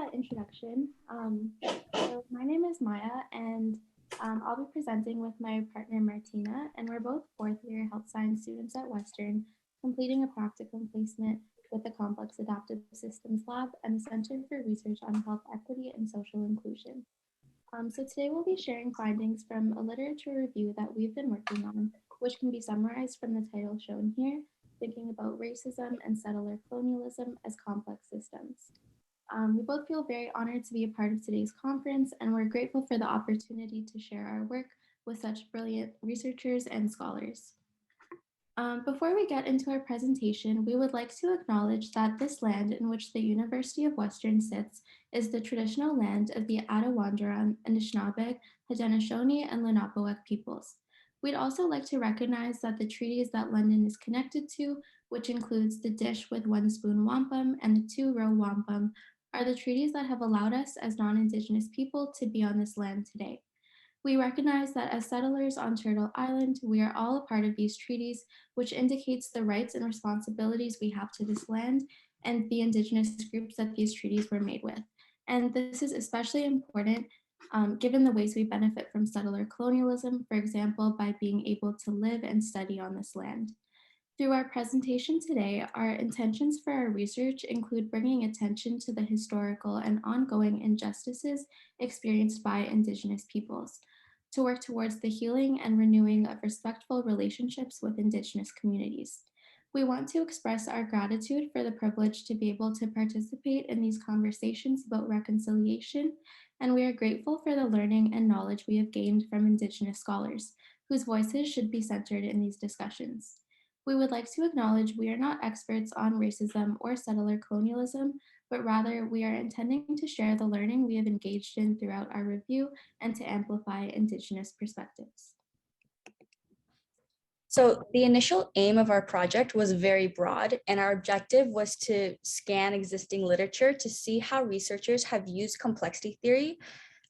that introduction. So my name is Maya, and I'll be presenting with my partner Martina, and we're both fourth-year health science students at Western, completing a practicum placement with the Complex Adaptive Systems Lab and the Center for Research on Health Equity and Social Inclusion. So today we'll be sharing findings from a literature review that we've been working on, which can be summarized from the title shown here, Thinking about Racism and Settler Colonialism as Complex Systems. We both feel very honored to be a part of today's conference, and we're grateful for the opportunity to share our work with such brilliant researchers and scholars. Before we get into our presentation, we would like to acknowledge that this land in which the University of Western sits is the traditional land of the Attawandaron, Anishinaabe, Haudenosaunee, and Lenape peoples. We'd also like to recognize that the treaties that London is connected to, which includes the dish with one spoon wampum and the 2-row wampum, are the treaties that have allowed us as non-Indigenous people to be on this land today. We recognize that as settlers on Turtle Island, we are all a part of these treaties, which indicates the rights and responsibilities we have to this land and the Indigenous groups that these treaties were made with. And this is especially important given the ways we benefit from settler colonialism, for example, by being able to live and study on this land. Through our presentation today, our intentions for our research include bringing attention to the historical and ongoing injustices experienced by Indigenous peoples, to work towards the healing and renewing of respectful relationships with Indigenous communities. We want to express our gratitude for the privilege to be able to participate in these conversations about reconciliation, and we are grateful for the learning and knowledge we have gained from Indigenous scholars, whose voices should be centered in these discussions. We would like to acknowledge we are not experts on racism or settler colonialism, but rather we are intending to share the learning we have engaged in throughout our review and to amplify Indigenous perspectives. So the initial aim of our project was very broad, and our objective was to scan existing literature to see how researchers have used complexity theory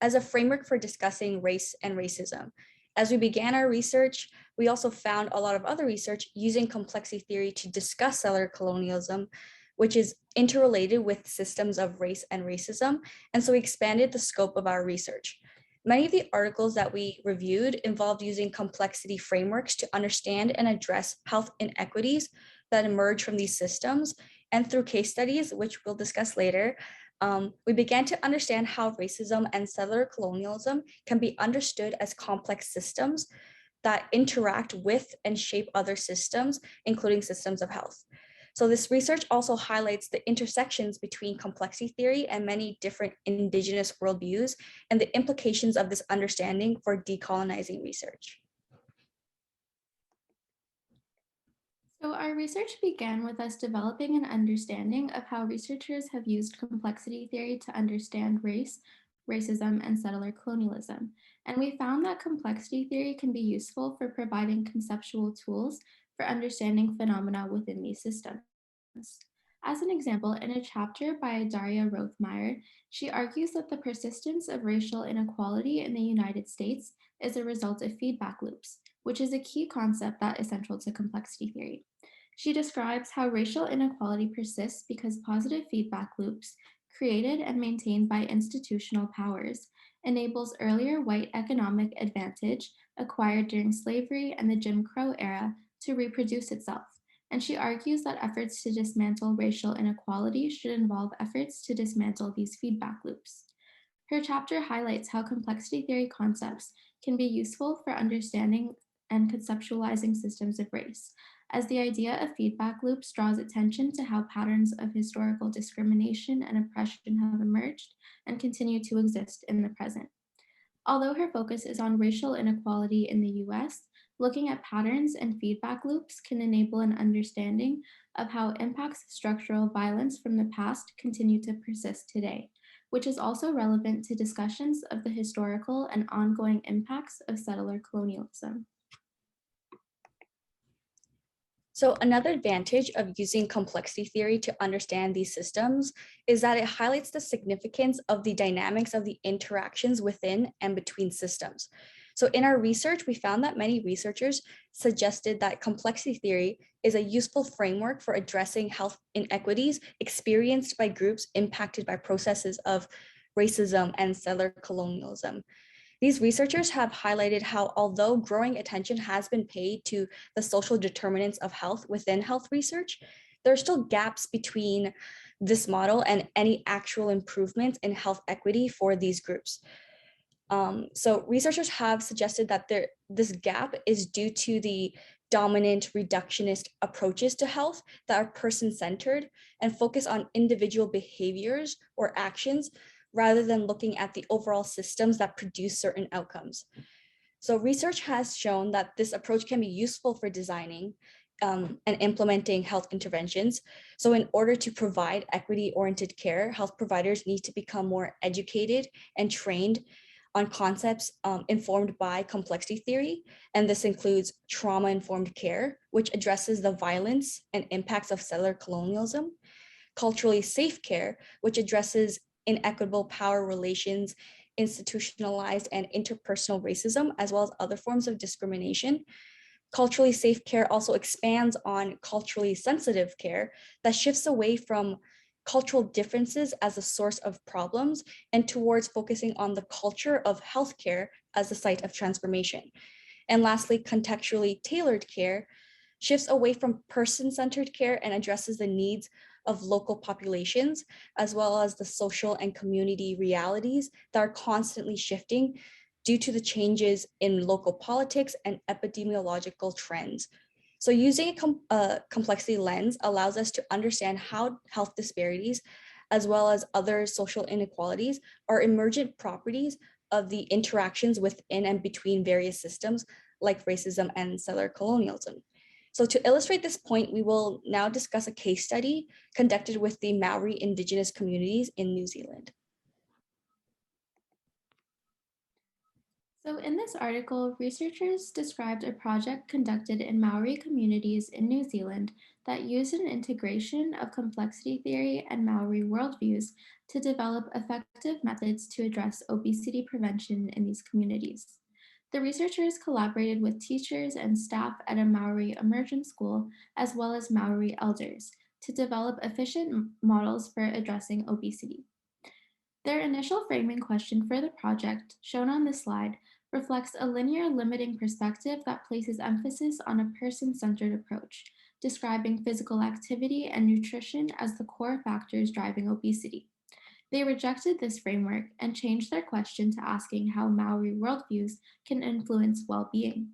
as a framework for discussing race and racism. As we began our research, we also found a lot of other research using complexity theory to discuss settler colonialism, which is interrelated with systems of race and racism. And so we expanded the scope of our research. Many of the articles that we reviewed involved using complexity frameworks to understand and address health inequities that emerge from these systems. And through case studies, which we'll discuss later, we began to understand how racism and settler colonialism can be understood as complex systems that interact with and shape other systems, including systems of health. So this research also highlights the intersections between complexity theory and many different Indigenous worldviews and the implications of this understanding for decolonizing research. So our research began with us developing an understanding of how researchers have used complexity theory to understand race, racism, and settler colonialism. And we found that complexity theory can be useful for providing conceptual tools for understanding phenomena within these systems. As an example, in a chapter by Daria Rothmeyer, she argues that the persistence of racial inequality in the United States is a result of feedback loops, which is a key concept that is central to complexity theory. She describes how racial inequality persists because positive feedback loops, created and maintained by institutional powers, enables earlier white economic advantage acquired during slavery and the Jim Crow era to reproduce itself. And she argues that efforts to dismantle racial inequality should involve efforts to dismantle these feedback loops. Her chapter highlights how complexity theory concepts can be useful for understanding and conceptualizing systems of race, as the idea of feedback loops draws attention to how patterns of historical discrimination and oppression have emerged and continue to exist in the present. Although her focus is on racial inequality in the US, looking at patterns and feedback loops can enable an understanding of how impacts of structural violence from the past continue to persist today, which is also relevant to discussions of the historical and ongoing impacts of settler colonialism. So another advantage of using complexity theory to understand these systems is that it highlights the significance of the dynamics of the interactions within and between systems. So in our research, we found that many researchers suggested that complexity theory is a useful framework for addressing health inequities experienced by groups impacted by processes of racism and settler colonialism. These researchers have highlighted how, although growing attention has been paid to the social determinants of health within health research, there are still gaps between this model and any actual improvements in health equity for these groups. So researchers have suggested that this gap is due to the dominant reductionist approaches to health that are person-centered and focus on individual behaviors or actions rather than looking at the overall systems that produce certain outcomes. So research has shown that this approach can be useful for designing and implementing health interventions. So in order to provide equity-oriented care, health providers need to become more educated and trained on concepts informed by complexity theory. And this includes trauma-informed care, which addresses the violence and impacts of settler colonialism, culturally safe care, which addresses inequitable power relations, institutionalized and interpersonal racism, as well as other forms of discrimination. Culturally safe care also expands on culturally sensitive care that shifts away from cultural differences as a source of problems and towards focusing on the culture of healthcare as a site of transformation. And lastly, contextually tailored care shifts away from person-centered care and addresses the needs of local populations, as well as the social and community realities that are constantly shifting due to the changes in local politics and epidemiological trends. So using a complexity lens allows us to understand how health disparities, as well as other social inequalities, are emergent properties of the interactions within and between various systems like racism and settler colonialism. So to illustrate this point, we will now discuss a case study conducted with the Maori indigenous communities in New Zealand. So in this article, researchers described a project conducted in Maori communities in New Zealand that used an integration of complexity theory and Maori worldviews to develop effective methods to address obesity prevention in these communities. The researchers collaborated with teachers and staff at a Maori emergent school, as well as Maori elders, to develop efficient models for addressing obesity. Their initial framing question for the project, shown on this slide, reflects a linear limiting perspective that places emphasis on a person-centered approach, describing physical activity and nutrition as the core factors driving obesity. They rejected this framework and changed their question to asking how Maori worldviews can influence well-being.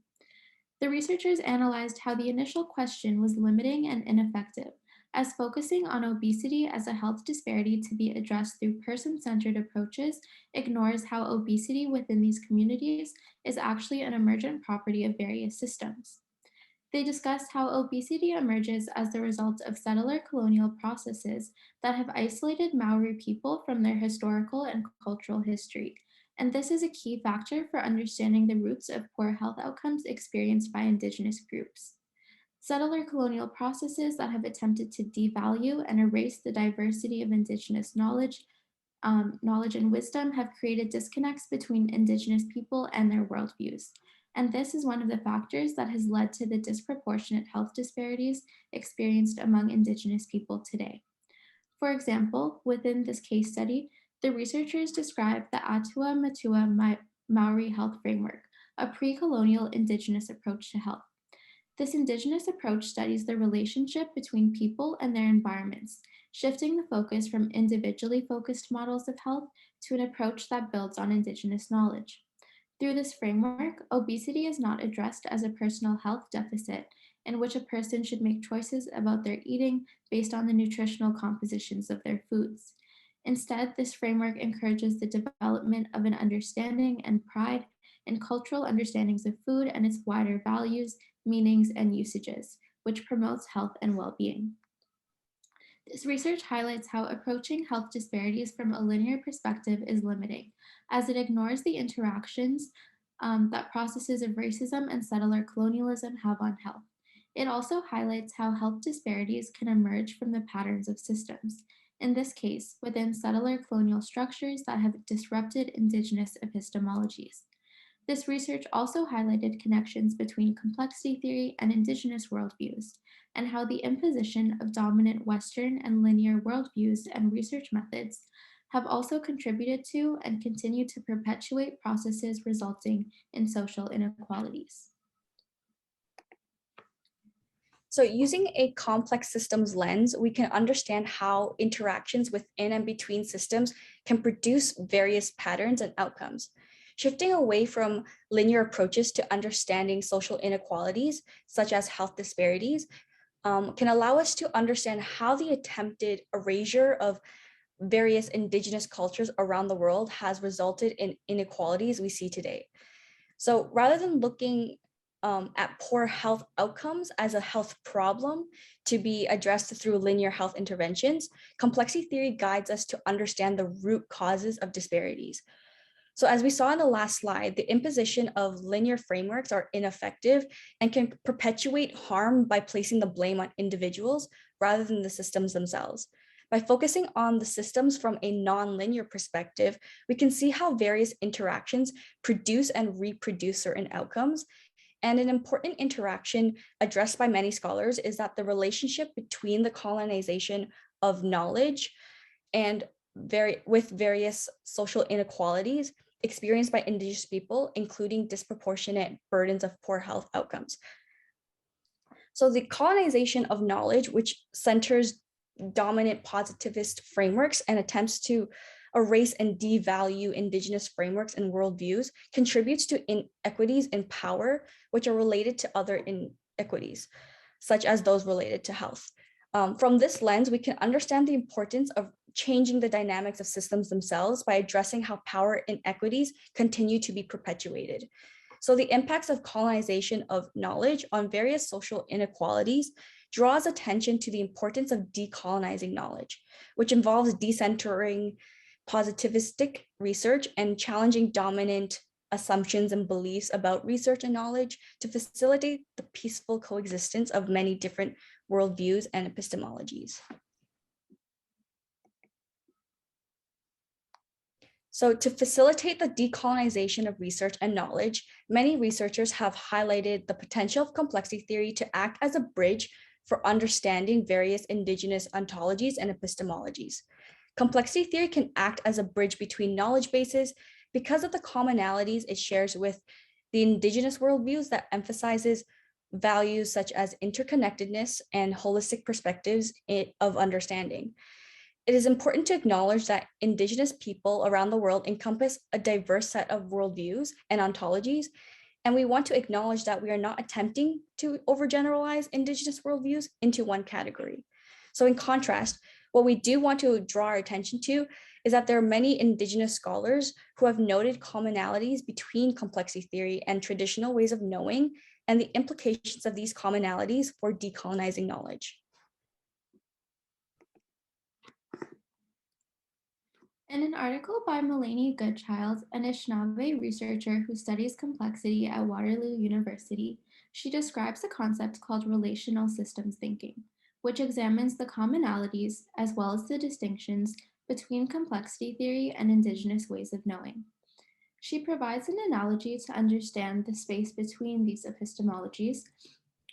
The researchers analyzed how the initial question was limiting and ineffective, as focusing on obesity as a health disparity to be addressed through person-centered approaches ignores how obesity within these communities is actually an emergent property of various systems. They discussed how obesity emerges as the result of settler colonial processes that have isolated Maori people from their historical and cultural history, and this is a key factor for understanding the roots of poor health outcomes experienced by Indigenous groups. Settler colonial processes that have attempted to devalue and erase the diversity of Indigenous knowledge and wisdom have created disconnects between Indigenous people and their worldviews. And this is one of the factors that has led to the disproportionate health disparities experienced among Indigenous people today. For example, within this case study, the researchers described the Atua Matua Maori Health Framework, a pre-colonial Indigenous approach to health. This Indigenous approach studies the relationship between people and their environments, shifting the focus from individually focused models of health to an approach that builds on Indigenous knowledge. Through this framework, obesity is not addressed as a personal health deficit in which a person should make choices about their eating based on the nutritional compositions of their foods. Instead, this framework encourages the development of an understanding and pride in cultural understandings of food and its wider values, meanings, and usages, which promotes health and well-being. This research highlights how approaching health disparities from a linear perspective is limiting, as it ignores the interactions that processes of racism and settler colonialism have on health. It also highlights how health disparities can emerge from the patterns of systems, in this case, within settler colonial structures that have disrupted Indigenous epistemologies. This research also highlighted connections between complexity theory and Indigenous worldviews, and how the imposition of dominant Western and linear worldviews and research methods have also contributed to and continue to perpetuate processes resulting in social inequalities. So using a complex systems lens, we can understand how interactions within and between systems can produce various patterns and outcomes. Shifting away from linear approaches to understanding social inequalities, such as health disparities, can allow us to understand how the attempted erasure of various indigenous cultures around the world has resulted in inequalities we see today. So rather than looking at poor health outcomes as a health problem to be addressed through linear health interventions, complexity theory guides us to understand the root causes of disparities. So as we saw in the last slide, the imposition of linear frameworks are ineffective and can perpetuate harm by placing the blame on individuals rather than the systems themselves. By focusing on the systems from a non-linear perspective, we can see how various interactions produce and reproduce certain outcomes. And an important interaction addressed by many scholars is that the relationship between the colonization of knowledge and with various social inequalities experienced by Indigenous people, including disproportionate burdens of poor health outcomes. So the colonization of knowledge, which centers dominant positivist frameworks and attempts to erase and devalue Indigenous frameworks and worldviews, contributes to inequities in power, which are related to other inequities, such as those related to health. From this lens, we can understand the importance of changing the dynamics of systems themselves by addressing how power inequities continue to be perpetuated. So the impacts of colonization of knowledge on various social inequalities draws attention to the importance of decolonizing knowledge, which involves decentering positivistic research and challenging dominant assumptions and beliefs about research and knowledge to facilitate the peaceful coexistence of many different worldviews and epistemologies. So to facilitate the decolonization of research and knowledge, many researchers have highlighted the potential of complexity theory to act as a bridge for understanding various Indigenous ontologies and epistemologies. Complexity theory can act as a bridge between knowledge bases because of the commonalities it shares with the Indigenous worldviews that emphasizes values such as interconnectedness and holistic perspectives of understanding. It is important to acknowledge that Indigenous people around the world encompass a diverse set of worldviews and ontologies, and we want to acknowledge that we are not attempting to overgeneralize Indigenous worldviews into one category. So in contrast, what we do want to draw our attention to is that there are many Indigenous scholars who have noted commonalities between complexity theory and traditional ways of knowing and the implications of these commonalities for decolonizing knowledge. In an article by Melanie Goodchild, an Anishinaabe researcher who studies complexity at Waterloo University, she describes a concept called relational systems thinking, which examines the commonalities as well as the distinctions between complexity theory and Indigenous ways of knowing. She provides an analogy to understand the space between these epistemologies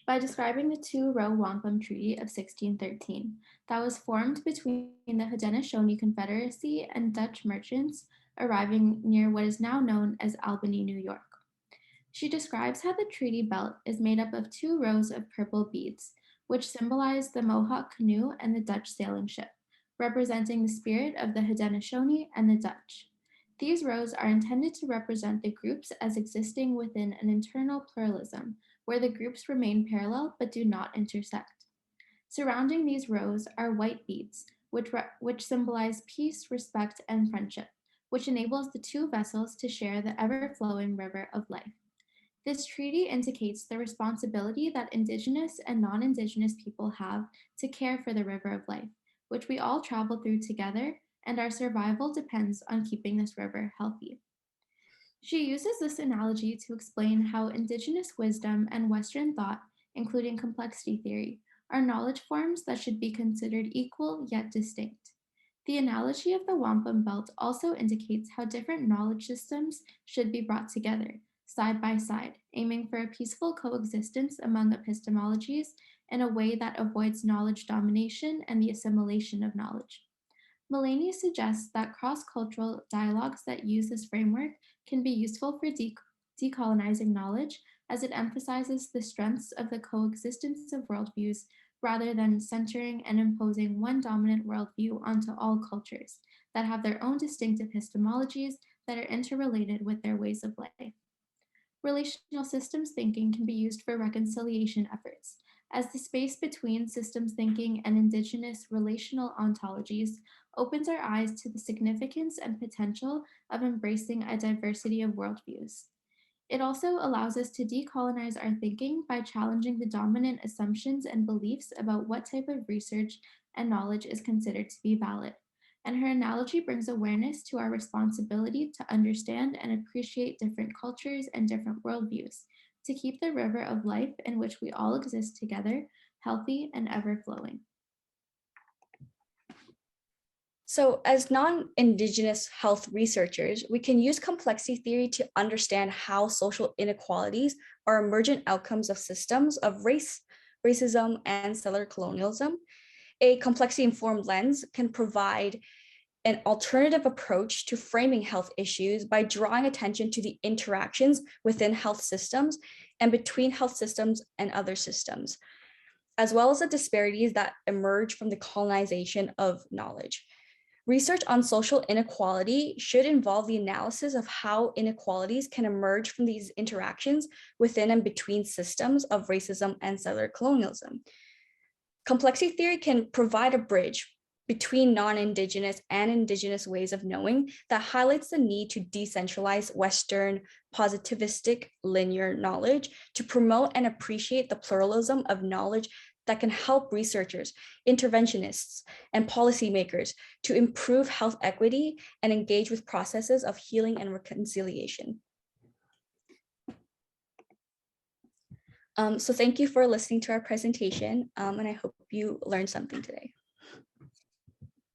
by describing the two-row wampum treaty of 1613 that was formed between the Haudenosaunee Confederacy and Dutch merchants arriving near what is now known as Albany, New York. She describes how the treaty belt is made up of two rows of purple beads, which symbolize the Mohawk canoe and the Dutch sailing ship, representing the spirit of the Haudenosaunee and the Dutch. These rows are intended to represent the groups as existing within an internal pluralism, where the groups remain parallel but do not intersect. Surrounding these rows are white beads, which symbolize peace, respect, and friendship, which enables the two vessels to share the ever-flowing river of life. This treaty indicates the responsibility that Indigenous and non-Indigenous people have to care for the river of life, which we all travel through together, and our survival depends on keeping this river healthy. She uses this analogy to explain how Indigenous wisdom and Western thought, including complexity theory, are knowledge forms that should be considered equal yet distinct. The analogy of the wampum belt also indicates how different knowledge systems should be brought together, side by side, aiming for a peaceful coexistence among epistemologies in a way that avoids knowledge domination and the assimilation of knowledge. Mulaney suggests that cross-cultural dialogues that use this framework can be useful for decolonizing knowledge, as it emphasizes the strengths of the coexistence of worldviews rather than centering and imposing one dominant worldview onto all cultures that have their own distinct epistemologies that are interrelated with their ways of life. Relational systems thinking can be used for reconciliation efforts, as the space between systems thinking and Indigenous relational ontologies opens our eyes to the significance and potential of embracing a diversity of worldviews. It also allows us to decolonize our thinking by challenging the dominant assumptions and beliefs about what type of research and knowledge is considered to be valid. And her analogy brings awareness to our responsibility to understand and appreciate different cultures and different worldviews, to keep the river of life in which we all exist together healthy and ever flowing. So as non-Indigenous health researchers, we can use complexity theory to understand how social inequalities are emergent outcomes of systems of race, racism, and settler colonialism. A complexity-informed lens can provide an alternative approach to framing health issues by drawing attention to the interactions within health systems and between health systems and other systems, as well as the disparities that emerge from the colonization of knowledge. Research on social inequality should involve the analysis of how inequalities can emerge from these interactions within and between systems of racism and settler colonialism. Complexity theory can provide a bridge between non-Indigenous and Indigenous ways of knowing that highlights the need to decentralize Western positivistic linear knowledge to promote and appreciate the pluralism of knowledge that can help researchers, interventionists, and policymakers to improve health equity and engage with processes of healing and reconciliation. So thank you for listening to our presentation, and I hope you learned something today.